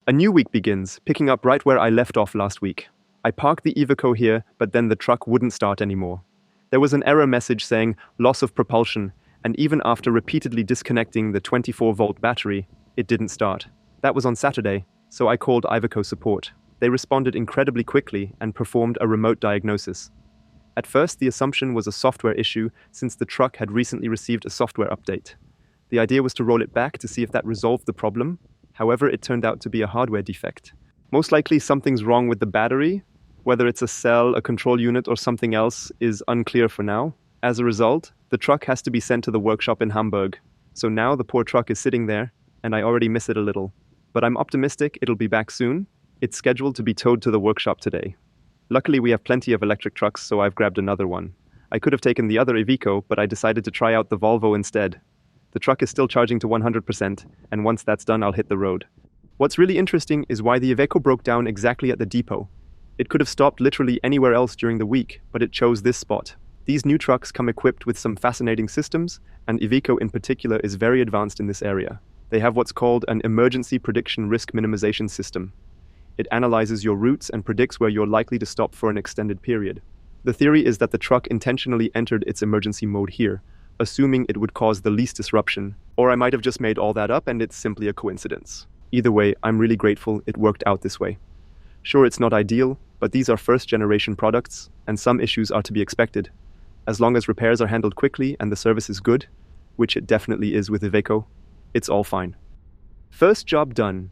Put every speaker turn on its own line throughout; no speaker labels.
A new week begins, picking up right where I left off last week. I parked the Iveco here, but then the truck wouldn't start anymore. There was an error message saying loss of propulsion, and even after repeatedly disconnecting the 24-volt battery, it didn't start. That was on Saturday, so I called Iveco support. They responded incredibly quickly and performed a remote diagnosis. At first, the assumption was a software issue since the truck had recently received a software update. The idea was to roll it back to see if that resolved the problem. However, it turned out to be a hardware defect. Most likely something's wrong with the battery. Whether it's a cell, a control unit, or something else is unclear for now. As a result, the truck has to be sent to the workshop in Hamburg. So now the poor truck is sitting there, and I already miss it a little. But I'm optimistic it'll be back soon. It's scheduled to be towed to the workshop today. Luckily, we have plenty of electric trucks, so I've grabbed another one. I could have taken the other Iveco, but I decided to try out the Volvo instead. The truck is still charging to 100%, and once that's done, I'll hit the road. What's really interesting is why the Iveco broke down exactly at the depot. It could have stopped literally anywhere else during the week, but it chose this spot. These new trucks come equipped with some fascinating systems, and Iveco in particular is very advanced in this area. They have what's called an emergency prediction risk minimization system. It analyzes your routes and predicts where you're likely to stop for an extended period. The theory is that the truck intentionally entered its emergency mode here, assuming it would cause the least disruption, or I might have just made all that up and it's simply a coincidence. Either way, I'm really grateful it worked out this way. Sure, it's not ideal, but these are first-generation products, and some issues are to be expected. As long as repairs are handled quickly and the service is good, which it definitely is with Iveco, it's all fine. First job done.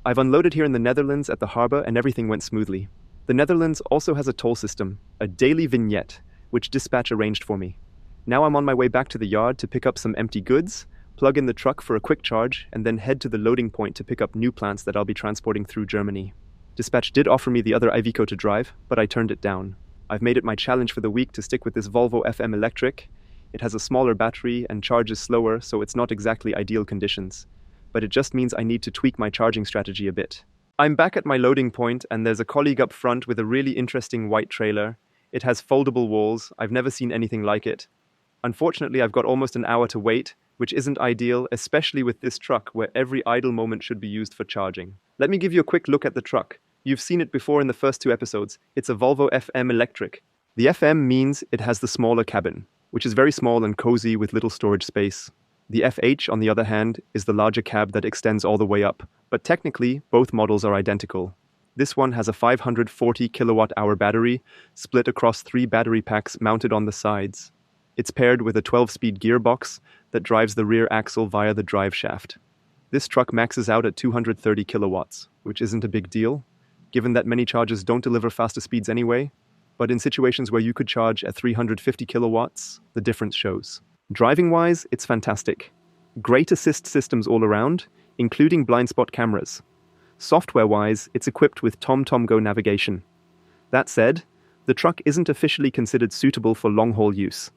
I've unloaded here in the Netherlands at the harbor and everything went smoothly. The Netherlands also has a toll system, a daily vignette, which dispatch arranged for me. Now I'm on my way back to the yard to pick up some empty goods, plug in the truck for a quick charge, and then head to the loading point to pick up new plants that I'll be transporting through Germany. Dispatch did offer me the other Iveco to drive, but I turned it down. I've made it my challenge for the week to stick with this Volvo FM electric. It has a smaller battery and charges slower, so it's not exactly ideal conditions. But it just means I need to tweak my charging strategy a bit. I'm back at my loading point, and there's a colleague up front with a really interesting white trailer. It has foldable walls. I've never seen anything like it. Unfortunately, I've got almost an hour to wait, which isn't ideal, especially with this truck where every idle moment should be used for charging. Let me give you a quick look at the truck. You've seen it before in the first 2 episodes. It's a Volvo FM electric. The FM means it has the smaller cabin, which is very small and cozy with little storage space. The FH, on the other hand, is the larger cab that extends all the way up, but technically, both models are identical. This one has a 540 kilowatt-hour battery, split across 3 battery packs mounted on the sides. It's paired with a 12-speed gearbox that drives the rear axle via the drive shaft. This truck maxes out at 230 kilowatts, which isn't a big deal, given that many chargers don't deliver faster speeds anyway, but in situations where you could charge at 350 kilowatts, the difference shows. Driving-wise, it's fantastic. Great assist systems all around, including blind spot cameras. Software-wise, it's equipped with TomTom Go navigation. That said, the truck isn't officially considered suitable for long-haul use.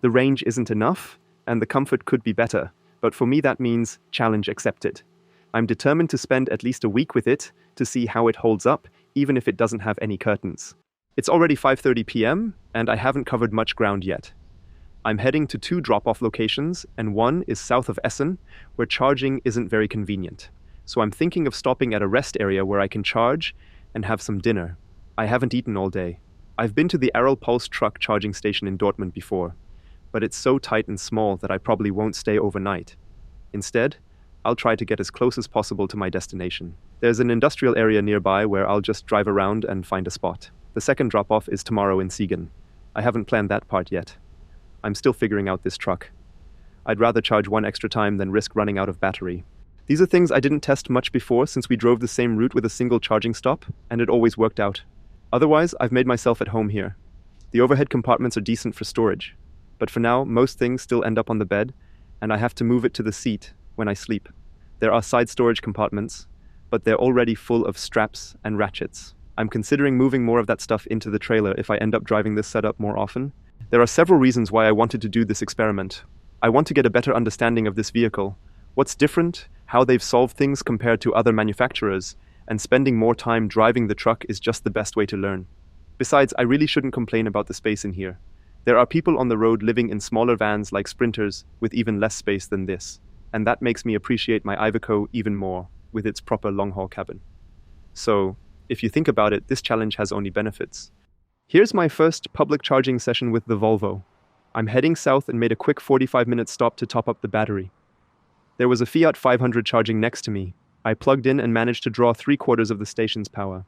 The range isn't enough, and the comfort could be better, but for me that means challenge accepted. I'm determined to spend at least a week with it to see how it holds up, even if it doesn't have any curtains. It's already 5:30 p.m., and I haven't covered much ground yet. I'm heading to 2 drop-off locations, and one is south of Essen, where charging isn't very convenient. So I'm thinking of stopping at a rest area where I can charge and have some dinner. I haven't eaten all day. I've been to the Aral Pulse truck charging station in Dortmund before, but it's so tight and small that I probably won't stay overnight. Instead, I'll try to get as close as possible to my destination. There's an industrial area nearby where I'll just drive around and find a spot. The second drop-off is tomorrow in Siegen. I haven't planned that part yet. I'm still figuring out this truck. I'd rather charge 1 extra time than risk running out of battery. These are things I didn't test much before since we drove the same route with a single charging stop, and it always worked out. Otherwise, I've made myself at home here. The overhead compartments are decent for storage, but for now, most things still end up on the bed, and I have to move it to the seat when I sleep. There are side storage compartments, but they're already full of straps and ratchets. I'm considering moving more of that stuff into the trailer if I end up driving this setup more often. There are several reasons why I wanted to do this experiment. I want to get a better understanding of this vehicle, what's different, how they've solved things compared to other manufacturers, and spending more time driving the truck is just the best way to learn. Besides, I really shouldn't complain about the space in here. There are people on the road living in smaller vans like Sprinters with even less space than this, and that makes me appreciate my Iveco even more with its proper long-haul cabin. So, if you think about it, this challenge has only benefits. Here's my first public charging session with the Volvo. I'm heading south and made a quick 45-minute stop to top up the battery. There was a Fiat 500 charging next to me. I plugged in and managed to draw 3/4 of the station's power.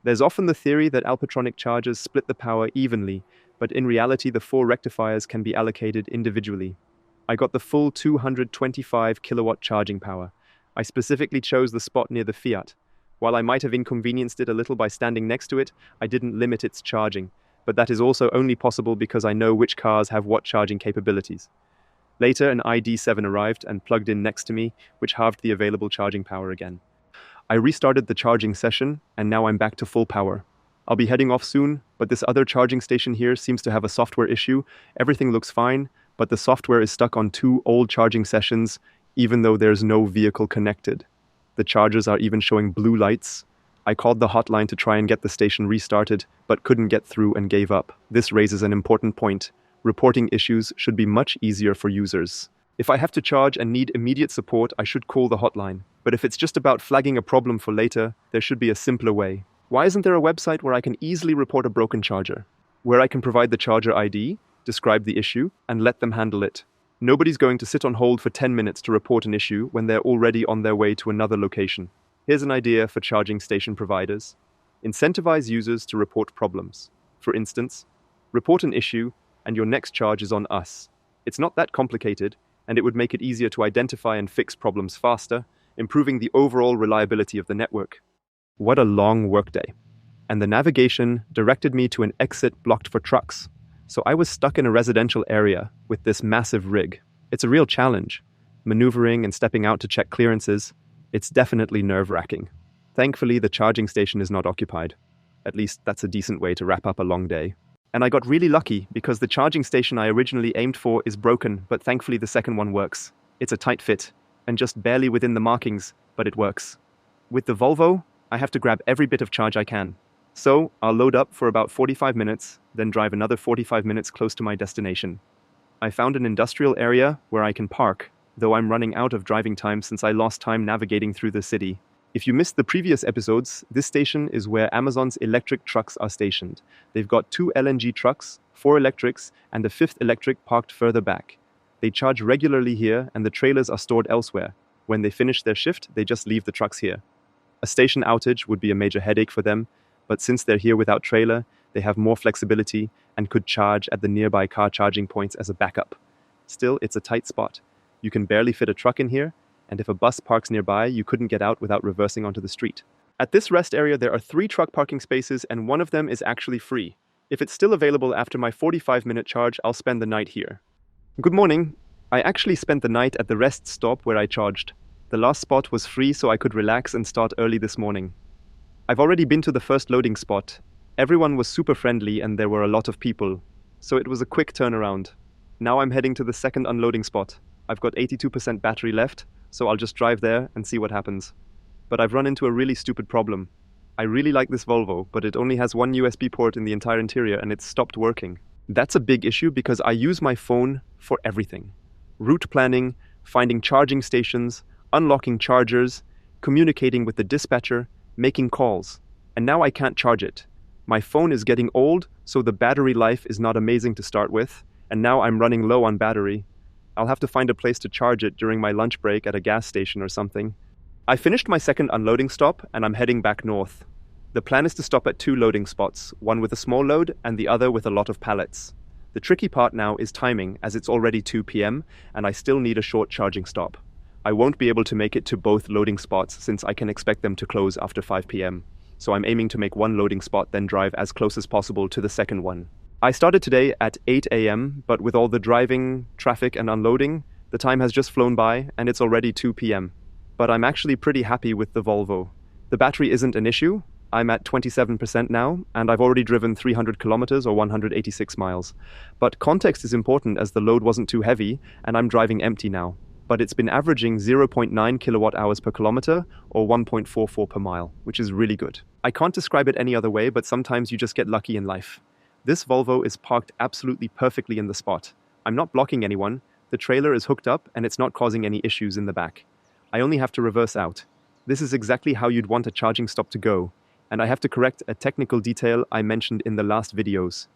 There's often the theory that Alpatronic chargers split the power evenly, but in reality the 4 rectifiers can be allocated individually. I got the full 225 kilowatt charging power. I specifically chose the spot near the Fiat. While I might have inconvenienced it a little by standing next to it, I didn't limit its charging, but that is also only possible because I know which cars have what charging capabilities. Later, an ID7 arrived and plugged in next to me, which halved the available charging power again. I restarted the charging session, and now I'm back to full power. I'll be heading off soon, but this other charging station here seems to have a software issue. Everything looks fine, but the software is stuck on 2 old charging sessions, even though there's no vehicle connected. The chargers are even showing blue lights. I called the hotline to try and get the station restarted, but couldn't get through and gave up. This raises an important point. Reporting issues should be much easier for users. If I have to charge and need immediate support, I should call the hotline. But if it's just about flagging a problem for later, there should be a simpler way. Why isn't there a website where I can easily report a broken charger? Where I can provide the charger ID, describe the issue, and let them handle it. Nobody's going to sit on hold for 10 minutes to report an issue when they're already on their way to another location. Here's an idea for charging station providers. Incentivize users to report problems. For instance, report an issue and your next charge is on us. It's not that complicated, and it would make it easier to identify and fix problems faster, improving the overall reliability of the network. What a long workday. And the navigation directed me to an exit blocked for trucks. So I was stuck in a residential area with this massive rig. It's a real challenge. Maneuvering and stepping out to check clearances, it's definitely nerve-wracking. Thankfully, the charging station is not occupied. At least that's a decent way to wrap up a long day. And I got really lucky because the charging station I originally aimed for is broken, but thankfully the second one works. It's a tight fit, and just barely within the markings, but it works. With the Volvo, I have to grab every bit of charge I can. So, I'll load up for about 45 minutes, then drive another 45 minutes close to my destination. I found an industrial area where I can park, though I'm running out of driving time since I lost time navigating through the city. If you missed the previous episodes, this station is where Amazon's electric trucks are stationed. They've got 2 LNG trucks, 4 electrics, and a 5th electric parked further back. They charge regularly here, and the trailers are stored elsewhere. When they finish their shift, they just leave the trucks here. A station outage would be a major headache for them, but since they're here without trailer, they have more flexibility and could charge at the nearby car charging points as a backup. Still, it's a tight spot. You can barely fit a truck in here, and if a bus parks nearby, you couldn't get out without reversing onto the street. At this rest area, there are 3 truck parking spaces, and one of them is actually free. If it's still available after my 45-minute charge, I'll spend the night here. Good morning. I actually spent the night at the rest stop where I charged. The last spot was free, so I could relax and start early this morning. I've already been to the first loading spot. Everyone was super friendly and there were a lot of people, so it was a quick turnaround. Now I'm heading to the second unloading spot. I've got 82% battery left, so I'll just drive there and see what happens. But I've run into a really stupid problem. I really like this Volvo, but it only has 1 USB port in the entire interior and it's stopped working. That's a big issue because I use my phone for everything. Route planning, finding charging stations, unlocking chargers, communicating with the dispatcher, making calls. And now I can't charge it. My phone is getting old, so the battery life is not amazing to start with, and now I'm running low on battery. I'll have to find a place to charge it during my lunch break at a gas station or something. I finished my second unloading stop, and I'm heading back north. The plan is to stop at 2 loading spots, one with a small load and the other with a lot of pallets. The tricky part now is timing, as it's already 2 p.m., and I still need a short charging stop. I won't be able to make it to both loading spots since I can expect them to close after 5 p.m. So I'm aiming to make 1 loading spot, then drive as close as possible to the second one. I started today at 8 a.m., but with all the driving, traffic, and unloading, the time has just flown by and it's already 2 p.m. But I'm actually pretty happy with the Volvo. The battery isn't an issue. I'm at 27% now, and I've already driven 300 kilometers or 186 miles. But context is important as the load wasn't too heavy, and I'm driving empty now. But it's been averaging 0.9 kilowatt hours per kilometer or 1.44 per mile, which is really good. I can't describe it any other way, but sometimes you just get lucky in life. This Volvo is parked absolutely perfectly in the spot. I'm not blocking anyone, the trailer is hooked up, and it's not causing any issues in the back. I only have to reverse out. This is exactly how you'd want a charging stop to go, and I have to correct a technical detail I mentioned in the last videos.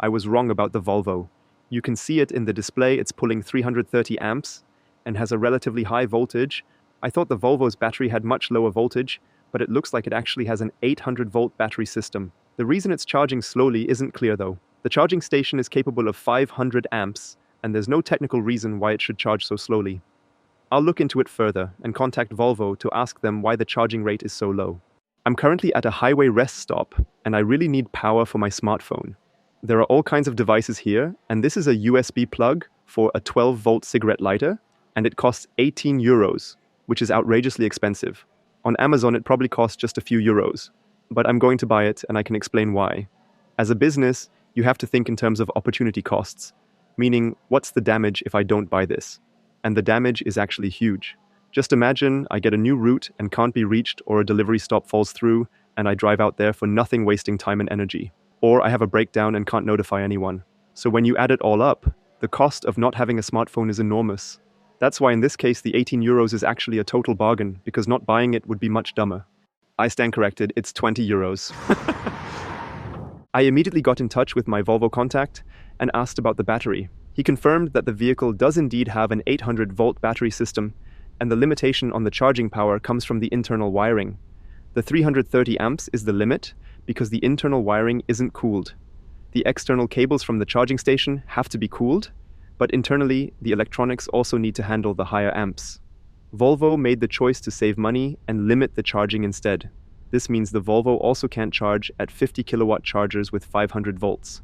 I was wrong about the Volvo. You can see it in the display, it's pulling 330 amps and has a relatively high voltage. I thought the Volvo's battery had much lower voltage, but it looks like it actually has an 800-volt battery system. The reason it's charging slowly isn't clear though. The charging station is capable of 500 amps, and there's no technical reason why it should charge so slowly. I'll look into it further and contact Volvo to ask them why the charging rate is so low. I'm currently at a highway rest stop, and I really need power for my smartphone. There are all kinds of devices here, and this is a USB plug for a 12-volt cigarette lighter, and it costs 18 euros, which is outrageously expensive. On Amazon, it probably costs just a few euros, but I'm going to buy it, and I can explain why. As a business, you have to think in terms of opportunity costs, meaning what's the damage if I don't buy this? And the damage is actually huge. Just imagine I get a new route and can't be reached, or a delivery stop falls through and I drive out there for nothing, wasting time and energy. Or I have a breakdown and can't notify anyone. So when you add it all up, the cost of not having a smartphone is enormous. That's why in this case the 18 euros is actually a total bargain, because not buying it would be much dumber. I stand corrected, it's 20 euros. I immediately got in touch with my Volvo contact and asked about the battery. He confirmed that the vehicle does indeed have an 800-volt battery system, and the limitation on the charging power comes from the internal wiring. The 330 amps is the limit because the internal wiring isn't cooled. The external cables from the charging station have to be cooled, but internally the electronics also need to handle the higher amps. Volvo made the choice to save money and limit the charging instead. This means the Volvo also can't charge at 50 kilowatt chargers with 500 volts.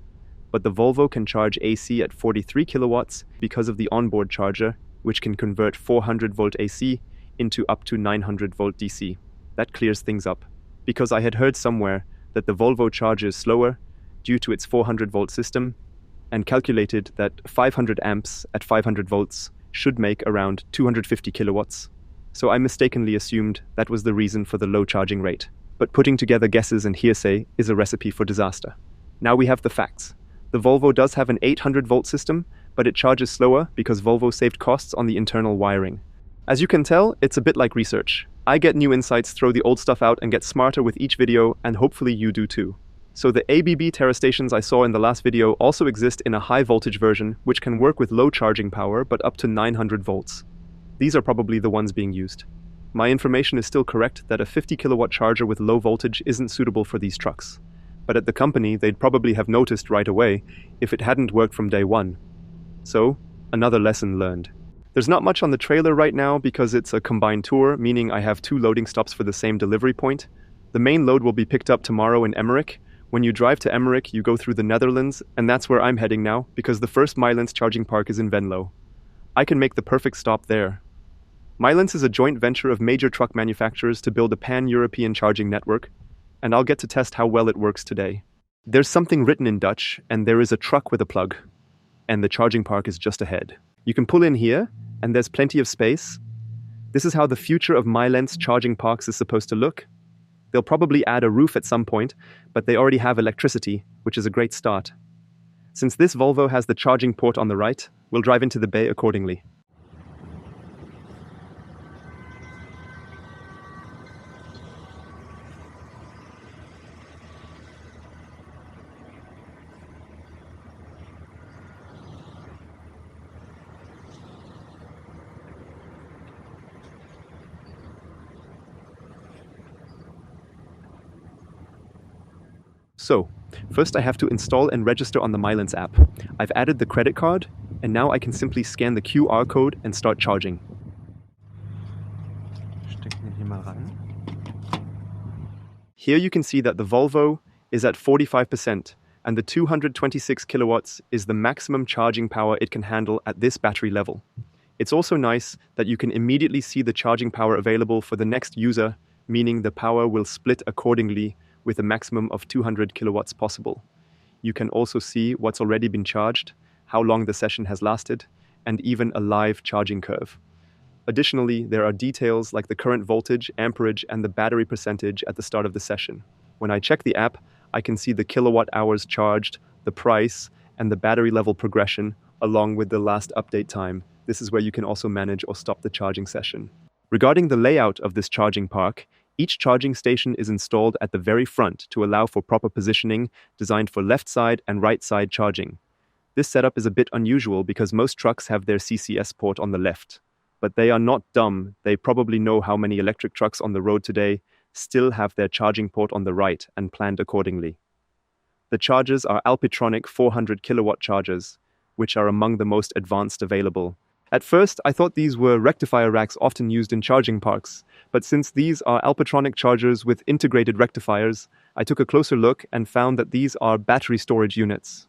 But the Volvo can charge AC at 43 kilowatts because of the onboard charger, which can convert 400 volt AC into up to 900 volt DC. That clears things up, because I had heard somewhere that the Volvo charges slower due to its 400 volt system, and calculated that 500 amps at 500 volts should make around 250 kilowatts. So I mistakenly assumed that was the reason for the low charging rate. But putting together guesses and hearsay is a recipe for disaster. Now we have the facts. The Volvo does have an 800-volt system, but it charges slower because Volvo saved costs on the internal wiring. As you can tell, it's a bit like research. I get new insights, throw the old stuff out, and get smarter with each video, and hopefully you do too. So the ABB terrastations I saw in the last video also exist in a high-voltage version, which can work with low charging power, but up to 900 volts. These are probably the ones being used. My information is still correct that a 50 kilowatt charger with low voltage isn't suitable for these trucks. But at the company, they'd probably have noticed right away if it hadn't worked from day one. So, another lesson learned. There's not much on the trailer right now because it's a combined tour, meaning I have 2 loading stops for the same delivery point. The main load will be picked up tomorrow in Emmerich. When you drive to Emmerich, you go through the Netherlands, and that's where I'm heading now, because the first Milence charging park is in Venlo. I can make the perfect stop there. Milence is a joint venture of major truck manufacturers to build a pan-European charging network, and I'll get to test how well it works today. There's something written in Dutch, and there is a truck with a plug, and the charging park is just ahead. You can pull in here, and there's plenty of space. This is how the future of Milence charging parks is supposed to look. They'll probably add a roof at some point, but they already have electricity, which is a great start. Since this Volvo has the charging port on the right, we'll drive into the bay accordingly. So, first I have to install and register on the Milence app. I've added the credit card, and now I can simply scan the QR code and start charging. Here you can see that the Volvo is at 45%, and the 226 kilowatts is the maximum charging power it can handle at this battery level. It's also nice that you can immediately see the charging power available for the next user, meaning the power will split accordingly with a maximum of 200 kilowatts possible. You can also see what's already been charged, how long the session has lasted, and even a live charging curve. Additionally, there are details like the current voltage, amperage, and the battery percentage at the start of the session. When I check the app, I can see the kilowatt hours charged, the price, and the battery level progression, along with the last update time. This is where you can also manage or stop the charging session. Regarding the layout of this charging park, each charging station is installed at the very front to allow for proper positioning, designed for left side and right side charging. This setup is a bit unusual because most trucks have their CCS port on the left. But they are not dumb. They probably know how many electric trucks on the road today still have their charging port on the right and planned accordingly. The chargers are Alpitronic 400 kilowatt chargers, which are among the most advanced available. At first, I thought these were rectifier racks often used in charging parks, but since these are Alpitronic chargers with integrated rectifiers, I took a closer look and found that these are battery storage units.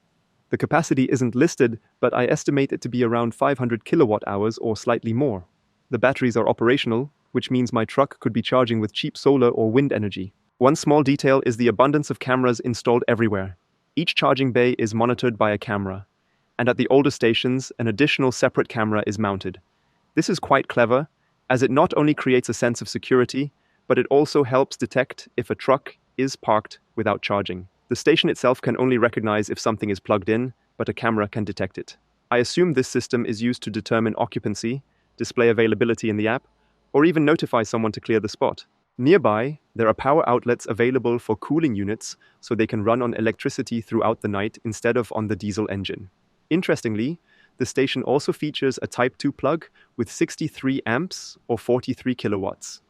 The capacity isn't listed, but I estimate it to be around 500 kilowatt hours or slightly more. The batteries are operational, which means my truck could be charging with cheap solar or wind energy. One small detail is the abundance of cameras installed everywhere. Each charging bay is monitored by a camera, and at the older stations, an additional separate camera is mounted. This is quite clever, as it not only creates a sense of security, but it also helps detect if a truck is parked without charging. The station itself can only recognize if something is plugged in, but a camera can detect it. I assume this system is used to determine occupancy, display availability in the app, or even notify someone to clear the spot. Nearby, there are power outlets available for cooling units so they can run on electricity throughout the night instead of on the diesel engine. Interestingly, the station also features a Type 2 plug with 63 amps or 43 kilowatts.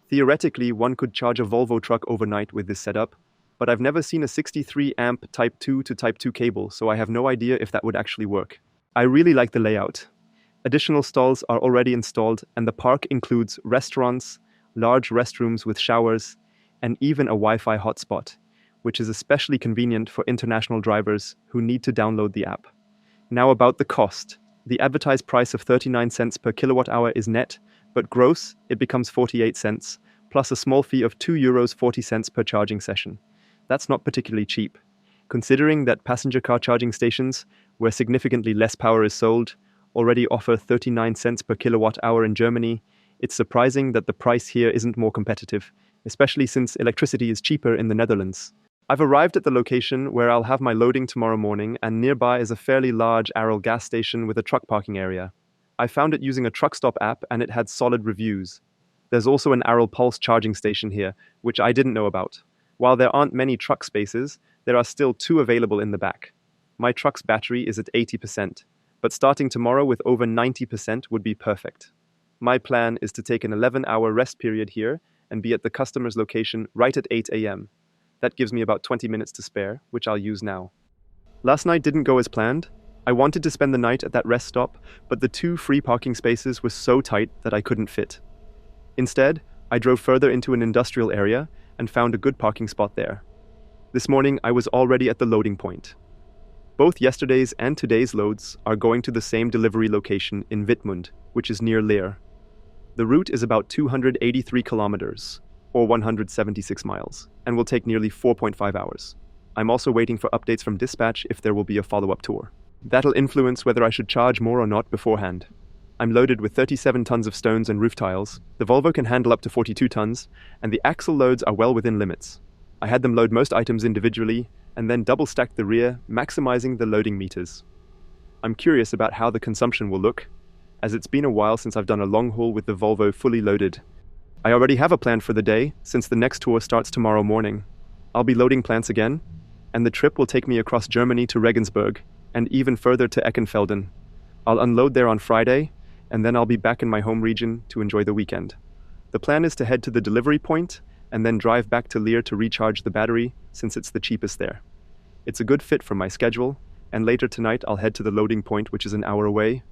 Theoretically, one could charge a Volvo truck overnight with this setup, but I've never seen a 63 amp Type 2 to Type 2 cable, so I have no idea if that would actually work. I really like the layout. Additional stalls are already installed, and the park includes restaurants, large restrooms with showers, and even a Wi-Fi hotspot, which is especially convenient for international drivers who need to download the app. Now about the cost. The advertised price of 39 cents per kilowatt hour is net, but gross, it becomes 48 cents, plus a small fee of €2.40 per charging session. That's not particularly cheap. Considering that passenger car charging stations, where significantly less power is sold, already offer 39 cents per kilowatt hour in Germany, it's surprising that the price here isn't more competitive, especially since electricity is cheaper in the Netherlands. I've arrived at the location where I'll have my loading tomorrow morning, and nearby is a fairly large Aral gas station with a truck parking area. I found it using a TruckStop app and it had solid reviews. There's also an Aral Pulse charging station here, which I didn't know about. While there aren't many truck spaces, there are still 2 available in the back. My truck's battery is at 80%, but starting tomorrow with over 90% would be perfect. My plan is to take an 11-hour rest period here and be at the customer's location right at 8 a.m. That gives me about 20 minutes to spare, which I'll use now. Last night didn't go as planned. I wanted to spend the night at that rest stop, but the 2 free parking spaces were so tight that I couldn't fit. Instead, I drove further into an industrial area and found a good parking spot there. This morning, I was already at the loading point. Both yesterday's and today's loads are going to the same delivery location in Wittmund, which is near Leer. The route is about 283 kilometers, or 176 miles, and will take nearly 4.5 hours. I'm also waiting for updates from dispatch if there will be a follow-up tour. That'll influence whether I should charge more or not beforehand. I'm loaded with 37 tons of stones and roof tiles. The Volvo can handle up to 42 tons, and the axle loads are well within limits. I had them load most items individually, and then double-stack the rear, maximizing the loading meters. I'm curious about how the consumption will look, as it's been a while since I've done a long haul with the Volvo fully loaded. I already have a plan for the day, since the next tour starts tomorrow morning. I'll be loading plants again, and the trip will take me across Germany to Regensburg, and even further to Eckenfelden. I'll unload there on Friday, and then I'll be back in my home region to enjoy the weekend. The plan is to head to the delivery point, and then drive back to Leer to recharge the battery, since it's the cheapest there. It's a good fit for my schedule, and later tonight I'll head to the loading point, which is an hour away.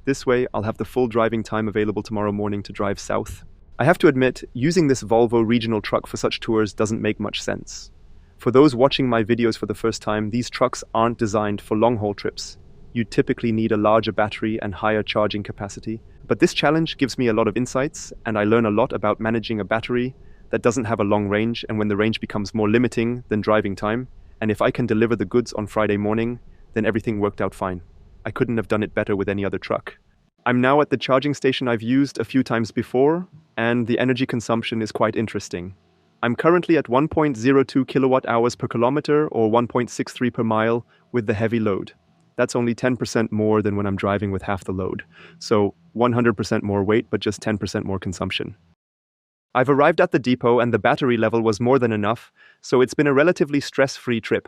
This way, I'll have the full driving time available tomorrow morning to drive south. I have to admit, using this Volvo regional truck for such tours doesn't make much sense. For those watching my videos for the first time, these trucks aren't designed for long-haul trips. You typically need a larger battery and higher charging capacity. But this challenge gives me a lot of insights, and I learn a lot about managing a battery that doesn't have a long range, and when the range becomes more limiting than driving time. And if I can deliver the goods on Friday morning, then everything worked out fine. I couldn't have done it better with any other truck. I'm now at the charging station I've used a few times before, and the energy consumption is quite interesting. I'm currently at 1.02 kilowatt hours per kilometer or 1.63 per mile with the heavy load. That's only 10% more than when I'm driving with half the load. So 100% more weight, but just 10% more consumption. I've arrived at the depot and the battery level was more than enough, so it's been a relatively stress-free trip.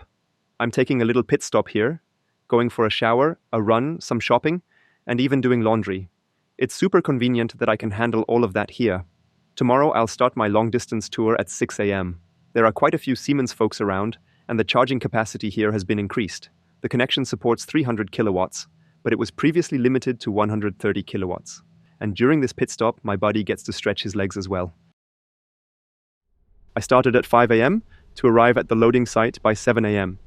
I'm taking a little pit stop here, going for a shower, a run, some shopping, and even doing laundry. It's super convenient that I can handle all of that here. Tomorrow I'll start my long-distance tour at 6 a.m. There are quite a few Siemens folks around, and the charging capacity here has been increased. The connection supports 300 kilowatts, but it was previously limited to 130 kilowatts. And during this pit stop, my buddy gets to stretch his legs as well. I started at 5 a.m. to arrive at the loading site by 7 a.m.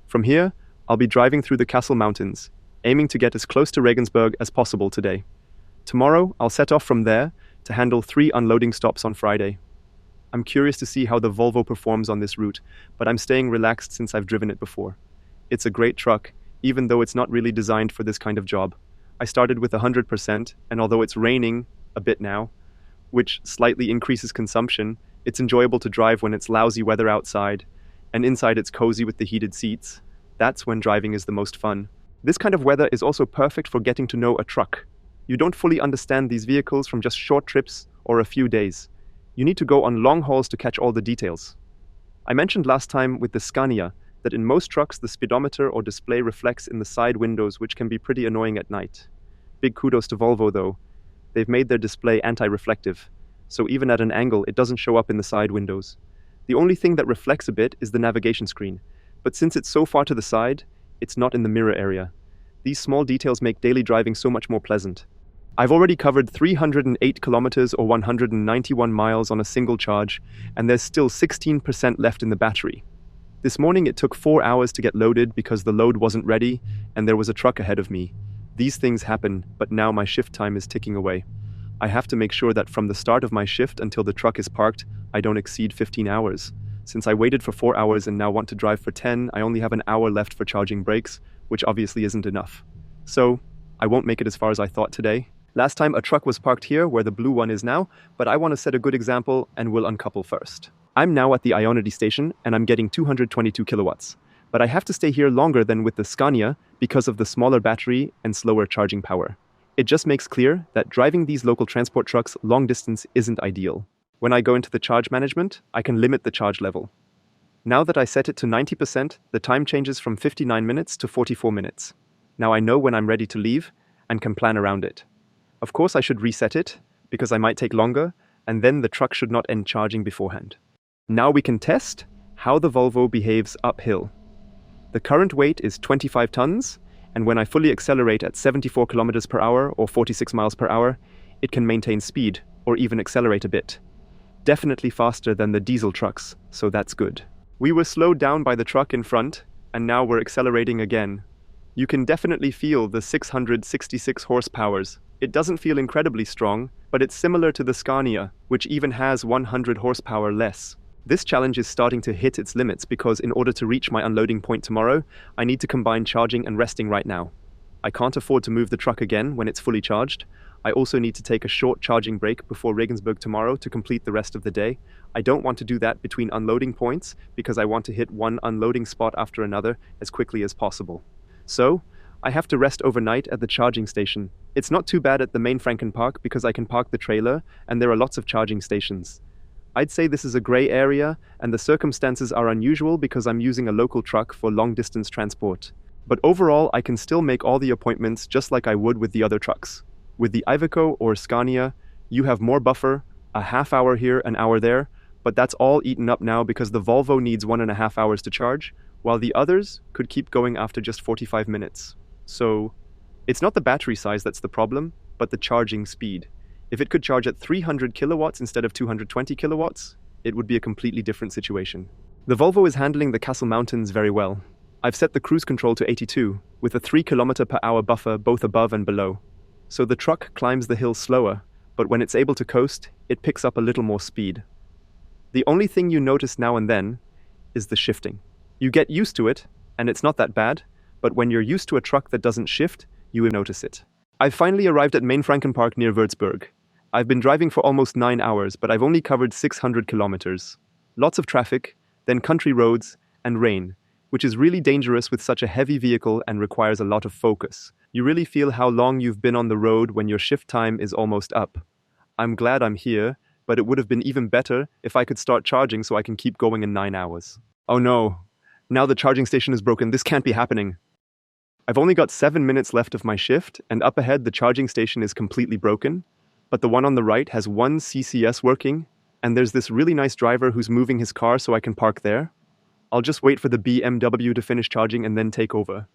From here, I'll be driving through the Castle Mountains, aiming to get as close to Regensburg as possible today. Tomorrow, I'll set off from there to handle 3 unloading stops on Friday. I'm curious to see how the Volvo performs on this route, but I'm staying relaxed since I've driven it before. It's a great truck, even though it's not really designed for this kind of job. I started with 100%, and although it's raining a bit now, which slightly increases consumption, it's enjoyable to drive when it's lousy weather outside, and inside it's cozy with the heated seats. That's when driving is the most fun. This kind of weather is also perfect for getting to know a truck. You don't fully understand these vehicles from just short trips or a few days. You need to go on long hauls to catch all the details. I mentioned last time with the Scania that in most trucks the speedometer or display reflects in the side windows, which can be pretty annoying at night. Big kudos to Volvo though. They've made their display anti-reflective, so even at an angle it doesn't show up in the side windows. The only thing that reflects a bit is the navigation screen, but since it's so far to the side, it's not in the mirror area. These small details make daily driving so much more pleasant. I've already covered 308 kilometers or 191 miles on a single charge, and there's still 16% left in the battery. This morning it took 4 hours to get loaded because the load wasn't ready and there was a truck ahead of me. These things happen, but now my shift time is ticking away. I have to make sure that from the start of my shift until the truck is parked, I don't exceed 15 hours. Since I waited for 4 hours and now want to drive for 10, I only have an hour left for charging brakes, which obviously isn't enough. So, I won't make it as far as I thought today. Last time a truck was parked here where the blue one is now, but I want to set a good example and will uncouple first. I'm now at the Ionity station and I'm getting 222 kilowatts, but I have to stay here longer than with the Scania because of the smaller battery and slower charging power. It just makes clear that driving these local transport trucks long distance isn't ideal. When I go into the charge management, I can limit the charge level. Now that I set it to 90%, the time changes from 59 minutes to 44 minutes. Now I know when I'm ready to leave and can plan around it. Of course I should reset it, because I might take longer, and then the truck should not end charging beforehand. Now we can test how the Volvo behaves uphill. The current weight is 25 tons, and when I fully accelerate at 74 kilometers per hour or 46 miles per hour, it can maintain speed, or even accelerate a bit. Definitely faster than the diesel trucks, so that's good. We were slowed down by the truck in front, and now we're accelerating again. You can definitely feel the 666 horsepowers. It doesn't feel incredibly strong, but it's similar to the Scania, which even has 100 horsepower less. This challenge is starting to hit its limits because in order to reach my unloading point tomorrow, I need to combine charging and resting right now. I can't afford to move the truck again when it's fully charged. I also need to take a short charging break before Regensburg tomorrow to complete the rest of the day. I don't want to do that between unloading points because I want to hit one unloading spot after another as quickly as possible. So, I have to rest overnight at the charging station. It's not too bad at the main Frankenpark because I can park the trailer and there are lots of charging stations. I'd say this is a grey area and the circumstances are unusual because I'm using a local truck for long-distance transport. But overall, I can still make all the appointments just like I would with the other trucks. With the Iveco or Scania, you have more buffer, a half hour here, an hour there, but that's all eaten up now because the Volvo needs 1.5 hours to charge, while the others could keep going after just 45 minutes. So, it's not the battery size that's the problem, but the charging speed. If it could charge at 300 kilowatts instead of 220 kilowatts, it would be a completely different situation. The Volvo is handling the Castle Mountains very well. I've set the cruise control to 82, with a 3 km/h buffer both above and below. So the truck climbs the hill slower, but when it's able to coast, it picks up a little more speed. The only thing you notice now and then is the shifting. You get used to it, and it's not that bad, but when you're used to a truck that doesn't shift, you will notice it. I've finally arrived at Main Frankenpark near Würzburg. I've been driving for almost 9 hours, but I've only covered 600 kilometers. Lots of traffic, then country roads, and rain. which is really dangerous with such a heavy vehicle and requires a lot of focus. You really feel how long you've been on the road when your shift time is almost up. I'm glad I'm here, but it would have been even better if I could start charging so I can keep going in 9 hours. Oh no, now the charging station is broken. This can't be happening. I've only got 7 minutes left of my shift, and up ahead the charging station is completely broken, but the one on the right has one CCS working, and there's this really nice driver who's moving his car so I can park there. I'll just wait for the BMW to finish charging and then take over.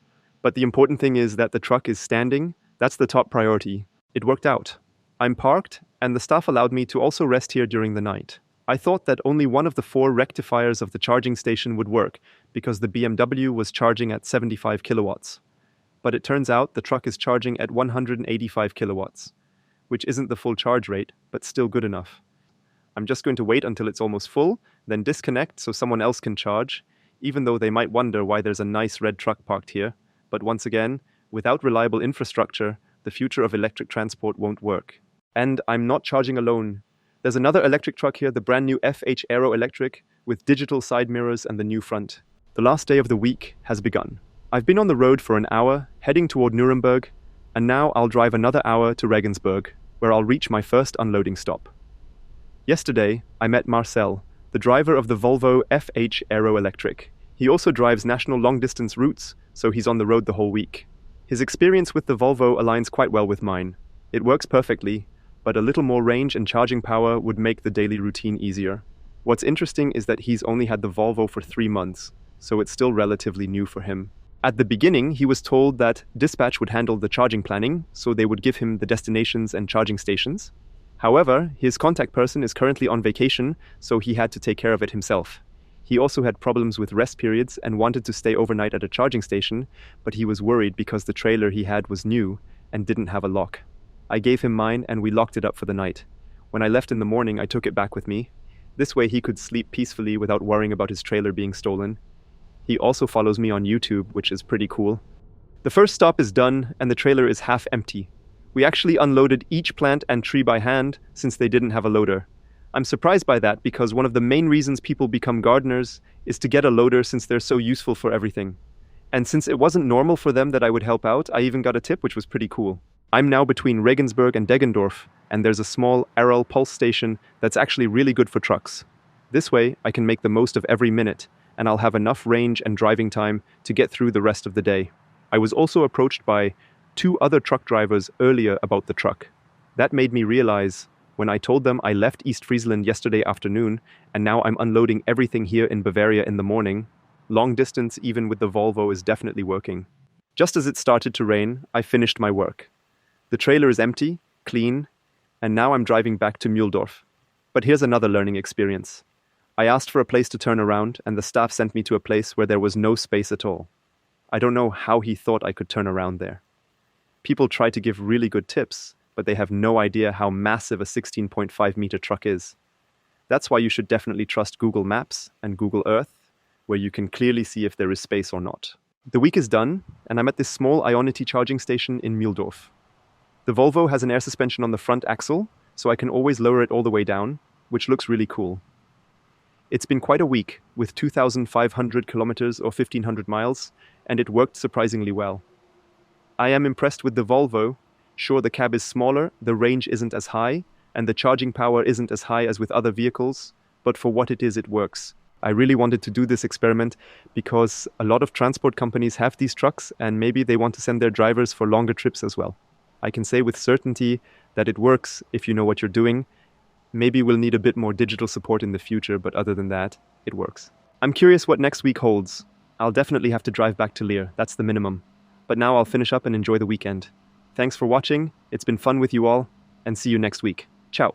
But the important thing is that the truck is standing. That's the top priority. It worked out. I'm parked, and the staff allowed me to also rest here during the night. I thought that only one of the 4 rectifiers of the charging station would work, because the BMW was charging at 75 kilowatts. But it turns out the truck is charging at 185 kilowatts, which isn't the full charge rate, but still good enough. I'm just going to wait until it's almost full, then disconnect so someone else can charge, even though they might wonder why there's a nice red truck parked here. But once again, without reliable infrastructure, the future of electric transport won't work. And I'm not charging alone. There's another electric truck here, the brand new FH Aero Electric, with digital side mirrors and the new front. The last day of the week has begun. I've been on the road for an hour, heading toward Nuremberg, and now I'll drive another hour to Regensburg, where I'll reach my first unloading stop. Yesterday, I met Marcel, the driver of the Volvo FH Aero Electric. He also drives national long-distance routes, so he's on the road the whole week. His experience with the Volvo aligns quite well with mine. It works perfectly, but a little more range and charging power would make the daily routine easier. What's interesting is that he's only had the Volvo for 3 months, so it's still relatively new for him. At the beginning, he was told that dispatch would handle the charging planning, so they would give him the destinations and charging stations. However, his contact person is currently on vacation, so he had to take care of it himself. He also had problems with rest periods and wanted to stay overnight at a charging station, but he was worried because the trailer he had was new and didn't have a lock. I gave him mine and we locked it up for the night. When I left in the morning, I took it back with me. This way he could sleep peacefully without worrying about his trailer being stolen. He also follows me on YouTube, which is pretty cool. The first stop is done and the trailer is half empty. We actually unloaded each plant and tree by hand since they didn't have a loader. I'm surprised by that because one of the main reasons people become gardeners is to get a loader since they're so useful for everything. And since it wasn't normal for them that I would help out, I even got a tip, which was pretty cool. I'm now between Regensburg and Deggendorf, and there's a small Aral pulse station that's actually really good for trucks. This way, I can make the most of every minute, and I'll have enough range and driving time to get through the rest of the day. I was also approached by 2 other truck drivers earlier about the truck. That made me realize when I told them I left East Friesland yesterday afternoon and now I'm unloading everything here in Bavaria in the morning, long distance even with the Volvo is definitely working. Just as it started to rain, I finished my work. The trailer is empty, clean, and now I'm driving back to Mühldorf. But here's another learning experience. I asked for a place to turn around and the staff sent me to a place where there was no space at all. I don't know how he thought I could turn around there. People try to give really good tips, but they have no idea how massive a 16.5-meter truck is. That's why you should definitely trust Google Maps and Google Earth, where you can clearly see if there is space or not. The week is done, and I'm at this small Ionity charging station in Mühldorf. The Volvo has an air suspension on the front axle, so I can always lower it all the way down, which looks really cool. It's been quite a week, with 2,500 kilometers or 1,500 miles, and it worked surprisingly well. I am impressed with the Volvo. Sure, the cab is smaller, the range isn't as high, and the charging power isn't as high as with other vehicles, but for what it is, it works. I really wanted to do this experiment because a lot of transport companies have these trucks and maybe they want to send their drivers for longer trips as well. I can say with certainty that it works if you know what you're doing. Maybe we'll need a bit more digital support in the future, but other than that, it works. I'm curious what next week holds. I'll definitely have to drive back to Leer, that's the minimum. But now I'll finish up and enjoy the weekend. Thanks for watching, it's been fun with you all, and see you next week. Ciao.